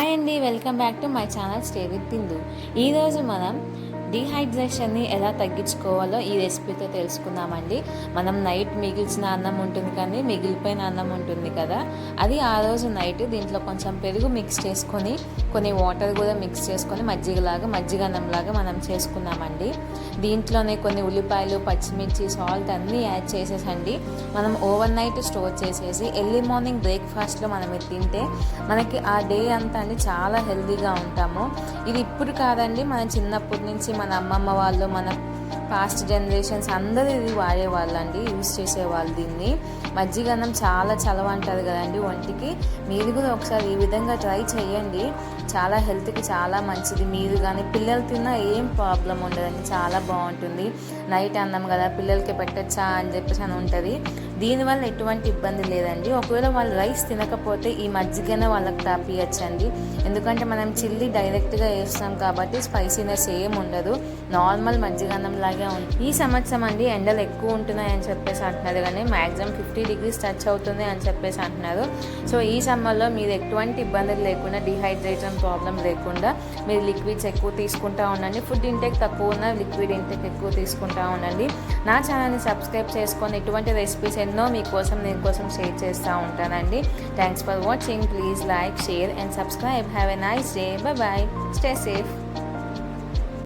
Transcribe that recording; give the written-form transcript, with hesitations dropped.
Hi అండి, welcome back to my channel stay with Bindu. ఈరోజు మనం డీహైడ్రేషన్ని ఎలా తగ్గించుకోవాలో ఈ రెసిపీతో తెలుసుకుందామండి. మనం నైట్ మిగిల్చిన అన్నం ఉంటుంది కానీ మిగిలిపోయిన అన్నం ఉంటుంది కదా, అది ఆ రోజు నైట్ దీంట్లో కొంచెం పెరుగు మిక్స్ చేసుకొని కొన్ని వాటర్ కూడా మిక్స్ చేసుకొని మజ్జిగ అన్నంలాగా మనం చేసుకున్నామండి. దీంట్లోనే కొన్ని ఉల్లిపాయలు, పచ్చిమిర్చి, సాల్ట్ అన్నీ యాడ్ చేసేసండి మనం ఓవర్ నైట్ స్టోర్ చేసేసి ఎర్లీ మార్నింగ్ బ్రేక్ఫాస్ట్లో మనం ఇది తింటే మనకి ఆ డే అంతా అండి చాలా హెల్తీగా ఉంటాము. ఇది ఇప్పుడు కాదండి, మన చిన్నప్పటి నుంచి మన అమ్మమ్మ వాళ్ళు, మన పాస్ట్ జనరేషన్స్ అందరూ ఇది వాడేవాళ్ళు అండి, యూజ్ చేసేవాళ్ళు దీన్ని. మజ్జిగ అన్నం చాలా చలవ అంటారు కదండి ఒంటికి. మీరు కూడా ఒకసారి ఈ విధంగా ట్రై చేయండి, చాలా హెల్త్కి చాలా మంచిది. మీరు కానీ పిల్లలు తిన్నా ఏం ప్రాబ్లం ఉండదండి, చాలా బాగుంటుంది. నైట్ అన్నం కదా పిల్లలకి పెట్టచ్చా అని చెప్పేసి అని ఉంటుంది. దీనివల్ల ఎటువంటి ఇబ్బంది లేదండి. ఒకవేళ వాళ్ళు రైస్ తినకపోతే ఈ మజ్జిగనే వాళ్ళకి తాపియచ్చండి, ఎందుకంటే మనం చిల్లీ డైరెక్ట్గా వేస్తాం కాబట్టి స్పైసీనెస్ ఏం ఉండదు, నార్మల్ మజ్జిగన్నం లాగే ఉంది. ఈ సంవత్సరం అండి ఎండలు ఎక్కువ ఉంటున్నాయి అని చెప్పేసి అంటున్నారు, కానీ మ్యాక్సిమం 50 degrees టచ్ అవుతుంది అని చెప్పేసి అంటున్నారు. సో ఈ సమ్మర్లో మీరు ఎటువంటి ఇబ్బందులు లేకుండా, డిహైడ్రేషన్ ప్రాబ్లం లేకుండా మీరు లిక్విడ్స్ ఎక్కువ తీసుకుంటూ ఉండండి. ఫుడ్ ఇంటేక్ తక్కువ ఉన్న లిక్విడ్ ఇంటేక్ ఎక్కువ తీసుకుంటూ ఉండండి. నా ఛానల్ని సబ్స్క్రైబ్ చేసుకొని ఇటువంటి రెసిపీస్ ఎన్నో మీకోసం షేర్ చేస్తూ ఉంటానండి. Thanks for watching. Please like, share and subscribe. Have a nice day. By by. Stay safe.